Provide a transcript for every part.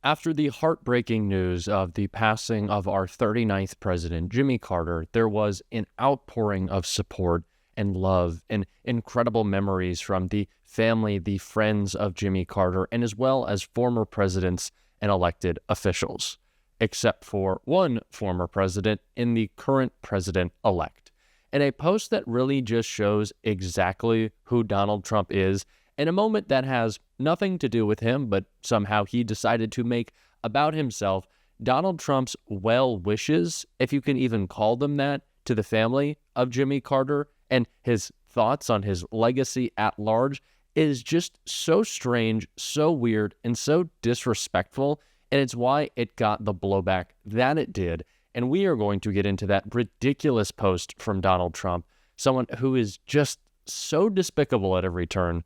After the heartbreaking news of the passing of our 39th president, Jimmy Carter, there was an outpouring of support and love and incredible memories from the family, the friends of Jimmy Carter, and as well as former presidents and elected officials, except for one former president and the current president-elect. In a post that really just shows exactly who Donald Trump is, in a moment that has nothing to do with him, but somehow he decided to make about himself, Donald Trump's well wishes, if you can even call them that, to the family of Jimmy Carter and his thoughts on his legacy at large is just so strange, so weird, and so disrespectful, and it's why it got the blowback that it did. And we are going to get into that ridiculous post from Donald Trump, someone who is just so despicable at every turn.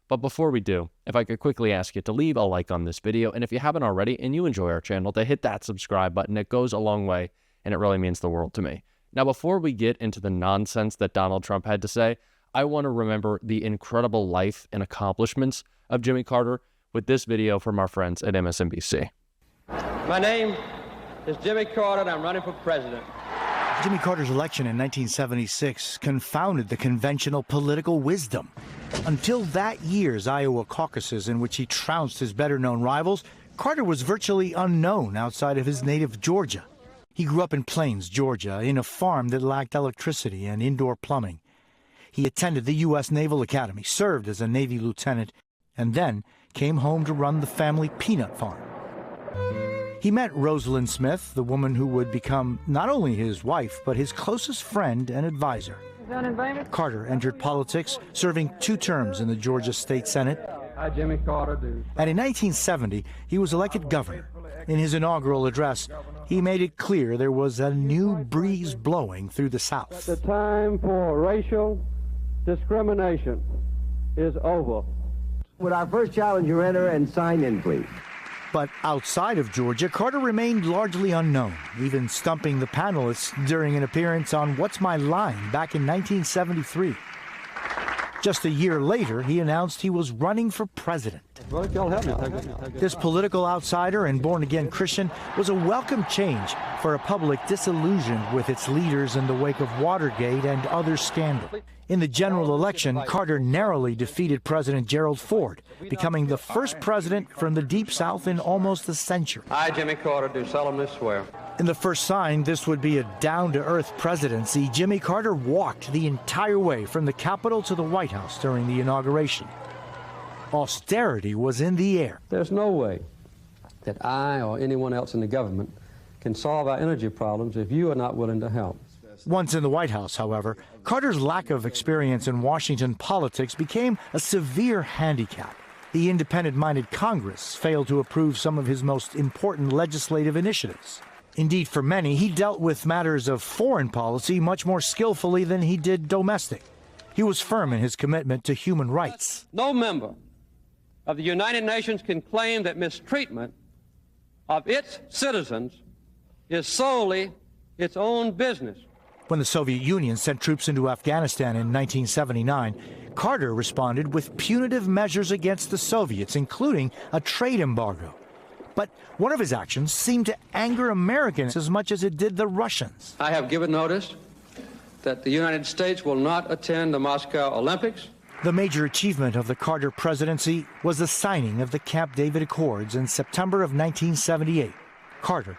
But before we do, if I could quickly ask you to leave a like on this video, and if you haven't already and you enjoy our channel, to hit that subscribe button. It goes a long way, and it really means the world to me. Now, before we get into the nonsense that Donald Trump had to say, I want to remember the incredible life and accomplishments of Jimmy Carter with this video from our friends at MSNBC. My name is Jimmy Carter, and I'm running for president. Jimmy Carter's election in 1976 confounded the conventional political wisdom. Until that year's Iowa caucuses, in which he trounced his better-known rivals, Carter was virtually unknown outside of his native Georgia. He grew up in Plains, Georgia, in a farm that lacked electricity and indoor plumbing. He attended the U.S. Naval Academy, served as a Navy lieutenant, and then came home to run the family peanut farm. He met Rosalind Smith, the woman who would become not only his wife, but his closest friend and advisor. Carter entered politics, serving 2 terms in the Georgia State Senate. Jimmy Carter do. And in 1970, he was elected governor. In his inaugural address, he made it clear there was a new breeze blowing through the South. The time for racial discrimination is over. Would our first challenger enter and sign in, please? But outside of Georgia, Carter remained largely unknown, even stumping the panelists during an appearance on What's My Line back in 1973. Just a year later, he announced he was running for president. Well, if y'all help me, This political outsider and born-again Christian was a welcome change for a public disillusioned with its leaders in the wake of Watergate and other scandals. In the general election, Carter narrowly defeated President Gerald Ford, becoming the first president from the Deep South in almost a century. I, Jimmy Carter, do solemnly swear. In the first sign this would be a down-to-earth presidency, Jimmy Carter walked the entire way from the Capitol to the White House during the inauguration. Austerity was in the air. There's no way that I or anyone else in the government can solve our energy problems if you are not willing to help. Once in the White House, however, Carter's lack of experience in Washington politics became a severe handicap. The independent-minded Congress failed to approve some of his most important legislative initiatives. Indeed, for many, he dealt with matters of foreign policy much more skillfully than he did domestic. He was firm in his commitment to human rights. No member of the United Nations can claim that mistreatment of its citizens is solely its own business. When the Soviet Union sent troops into Afghanistan in 1979, Carter responded with punitive measures against the Soviets, including a trade embargo. But one of his actions seemed to anger Americans as much as it did the Russians. I have given notice that the United States will not attend the Moscow Olympics. The major achievement of the Carter presidency was the signing of the Camp David Accords in September of 1978. Carter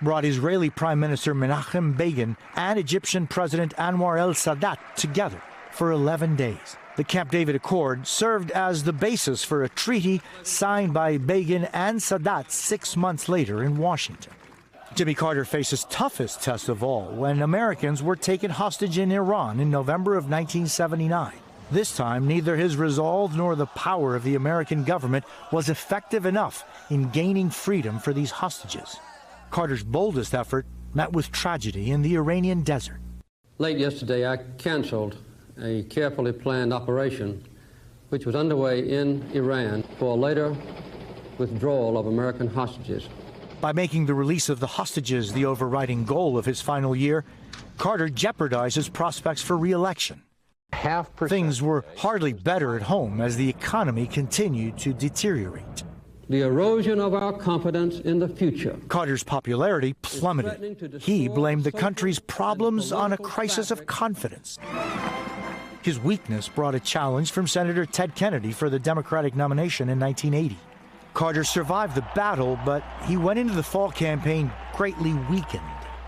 brought Israeli Prime Minister Menachem Begin and Egyptian President Anwar el-Sadat together for 11 days. The Camp David Accord served as the basis for a treaty signed by Begin and Sadat 6 months later in Washington. Jimmy Carter faced his toughest test of all when Americans were taken hostage in Iran in November of 1979. This time, neither his resolve nor the power of the American government was effective enough in gaining freedom for these hostages. Carter's boldest effort met with tragedy in the Iranian desert. Late yesterday, I canceled a carefully planned operation which was underway in Iran for a later withdrawal of American hostages. By making the release of the hostages the overriding goal of his final year, Carter jeopardized his prospects for re-election. Things were hardly better at home as the economy continued to deteriorate. the erosion of our confidence in the future. Carter's popularity plummeted. He blamed the country's problems on a crisis of confidence. His weakness brought a challenge from Senator Ted Kennedy for the Democratic nomination in 1980. Carter survived the battle, but he went into the fall campaign greatly weakened.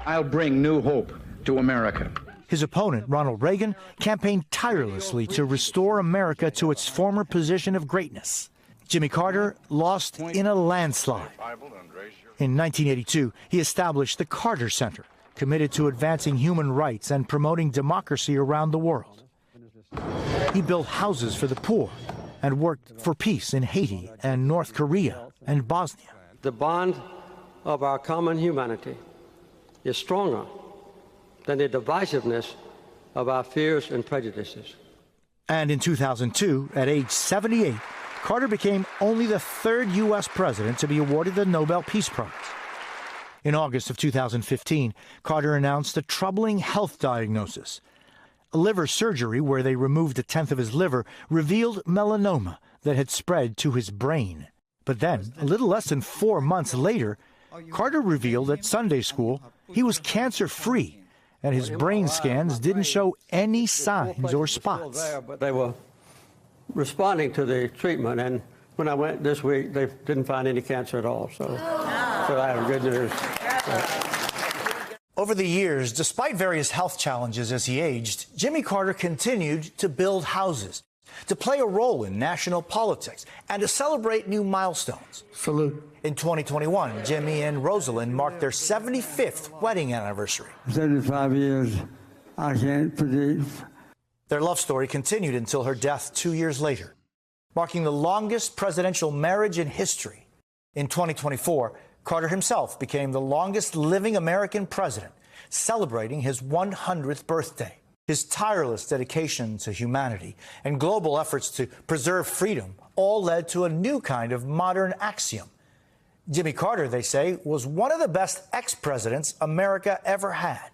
I'll bring new hope to America. His opponent, Ronald Reagan, campaigned tirelessly to restore America to its former position of greatness. Jimmy Carter lost in a landslide. In 1982, he established the Carter Center, committed to advancing human rights and promoting democracy around the world. He built houses for the poor and worked for peace in Haiti and North Korea and Bosnia. The bond of our common humanity is stronger than the divisiveness of our fears and prejudices. And in 2002, at age 78, Carter became only the third U.S. president to be awarded the Nobel Peace Prize. In August of 2015, Carter announced a troubling health diagnosis. A liver surgery where they removed a tenth of his liver revealed melanoma that had spread to his brain. But then, a little less than 4 months later, Carter revealed at Sunday school he was cancer-free, and his brain scans didn't show any signs or spots. But they were responding to the treatment, and when I went this week, they didn't find any cancer at all. So I have good news. Over the years, despite various health challenges as he aged, Jimmy Carter continued to build houses, to play a role in national politics, and to celebrate new milestones. Salute. In 2021, Jimmy and Rosalind marked their 75th wedding anniversary. 75 years, I can't predict. Their love story continued until her death 2 years later, marking the longest presidential marriage in history. In 2024, Carter himself became the longest living American president, celebrating his 100th birthday. His tireless dedication to humanity and global efforts to preserve freedom all led to a new kind of modern axiom. Jimmy Carter, they say, was one of the best ex-presidents America ever had.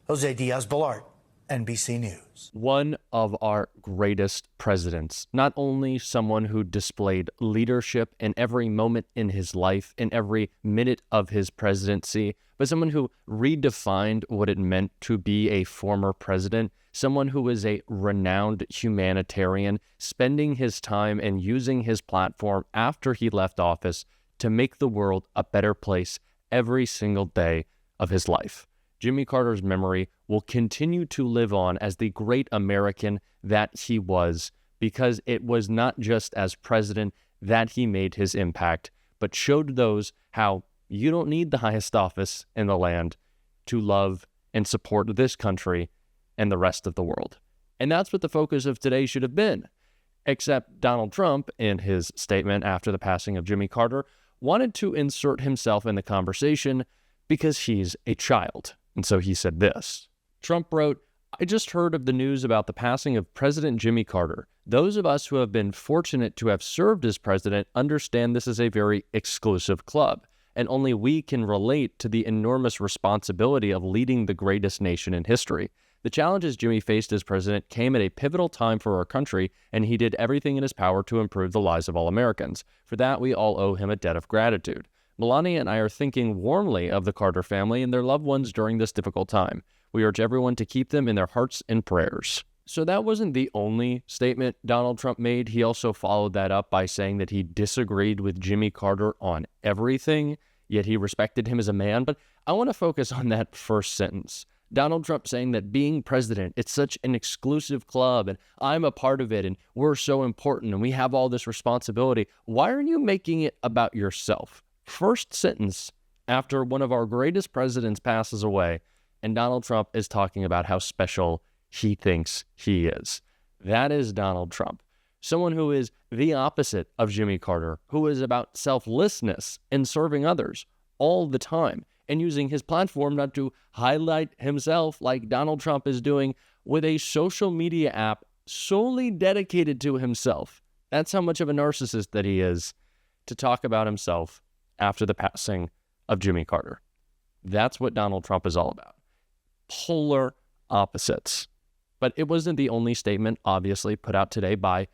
Jose Diaz-Balart, NBC News. One of our greatest presidents, not only someone who displayed leadership in every moment in his life, in every minute of his presidency, but someone who redefined what it meant to be a former president, someone who was a renowned humanitarian, spending his time and using his platform after he left office to make the world a better place every single day of his life. Jimmy Carter's memory will continue to live on as the great American that he was, because it was not just as president that he made his impact, but showed those how you don't need the highest office in the land to love and support this country and the rest of the world. And that's what the focus of today should have been. Except Donald Trump, in his statement after the passing of Jimmy Carter, wanted to insert himself in the conversation because he's a child. And so he said this. Trump wrote, "I just heard of the news about the passing of President Jimmy Carter. Those of us who have been fortunate to have served as president understand this is a very exclusive club, and only we can relate to the enormous responsibility of leading the greatest nation in history. The challenges Jimmy faced as president came at a pivotal time for our country, and he did everything in his power to improve the lives of all Americans. For that, we all owe him a debt of gratitude. Melania and I are thinking warmly of the Carter family and their loved ones during this difficult time. We urge everyone to keep them in their hearts and prayers." So that wasn't the only statement Donald Trump made. He also followed that up by saying that he disagreed with Jimmy Carter on everything, yet he respected him as a man. But I want to focus on that first sentence. Donald Trump saying that being president, it's such an exclusive club, and I'm a part of it, and we're so important, and we have all this responsibility. Why aren't you making it about yourself? First sentence after one of our greatest presidents passes away, and Donald Trump is talking about how special he thinks he is. That is Donald Trump. Someone who is the opposite of Jimmy Carter, who is about selflessness and serving others all the time, and using his platform not to highlight himself like Donald Trump is doing with a social media app solely dedicated to himself. That's how much of a narcissist that he is, to talk about himself after the passing of Jimmy Carter. That's what Donald Trump is all about. Polar opposites. But it wasn't the only statement, obviously, put out today by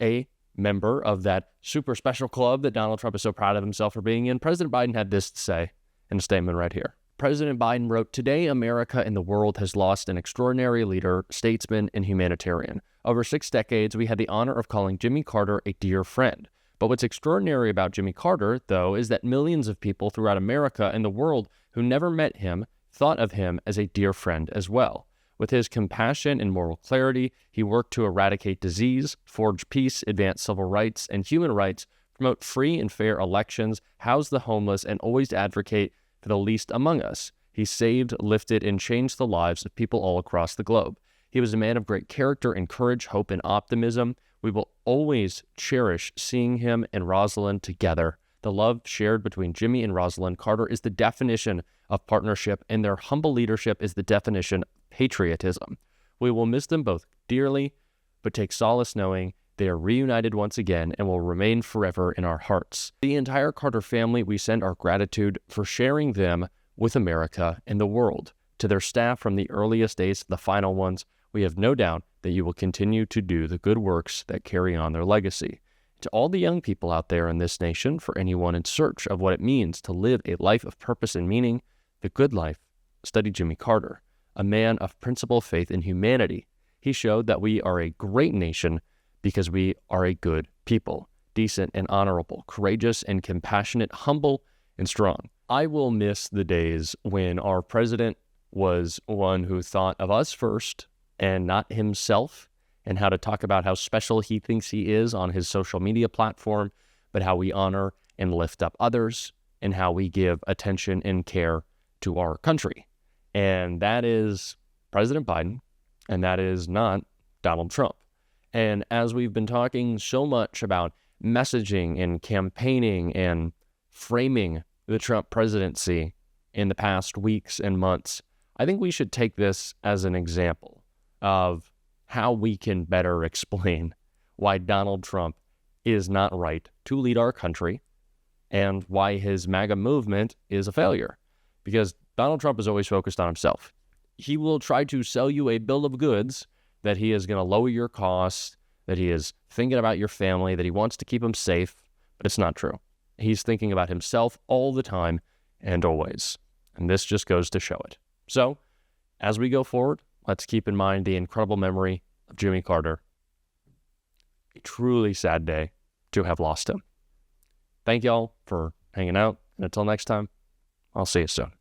a member of that super special club that Donald Trump is so proud of himself for being in, President Biden had this to say in a statement right here. President Biden wrote, "Today, America and the world has lost an extraordinary leader, statesman, and humanitarian. Over 6 decades, we had the honor of calling Jimmy Carter a dear friend. But what's extraordinary about Jimmy Carter, though, is that millions of people throughout America and the world who never met him thought of him as a dear friend as well. With his compassion and moral clarity, he worked to eradicate disease, forge peace, advance civil rights and human rights, promote free and fair elections, house the homeless, and always advocate for the least among us. He saved, lifted, and changed the lives of people all across the globe. He was a man of great character and courage, hope, and optimism. We will always cherish seeing him and Rosalind together. The love shared between Jimmy and Rosalind Carter is the definition of partnership, and their humble leadership is the definition of patriotism. We will miss them both dearly, but take solace knowing they are reunited once again and will remain forever in our hearts. The entire Carter family, we send our gratitude for sharing them with America and the world. To their staff from the earliest days to the final ones, we have no doubt that you will continue to do the good works that carry on their legacy. To all the young people out there in this nation, for anyone in search of what it means to live a life of purpose and meaning, the good life, study Jimmy Carter, a man of principle, faith, and humanity. He showed that we are a great nation because we are a good people, decent and honorable, courageous and compassionate, humble and strong. I will miss the days when our president was one who thought of us first and not himself, and how to talk about how special he thinks he is on his social media platform, but how we honor and lift up others, and how we give attention and care to our country. And that is President Biden, and that is not Donald Trump. And as we've been talking so much about messaging and campaigning and framing the Trump presidency in the past weeks and months, I think we should take this as an example of how we can better explain why Donald Trump is not right to lead our country and why his MAGA movement is a failure. Because Donald Trump is always focused on himself. He will try to sell you a bill of goods that he is going to lower your costs, that he is thinking about your family, that he wants to keep them safe, but it's not true. He's thinking about himself all the time and always. And this just goes to show it. So, as we go forward, let's keep in mind the incredible memory of Jimmy Carter. A truly sad day to have lost him. Thank y'all for hanging out. And until next time, I'll see you soon.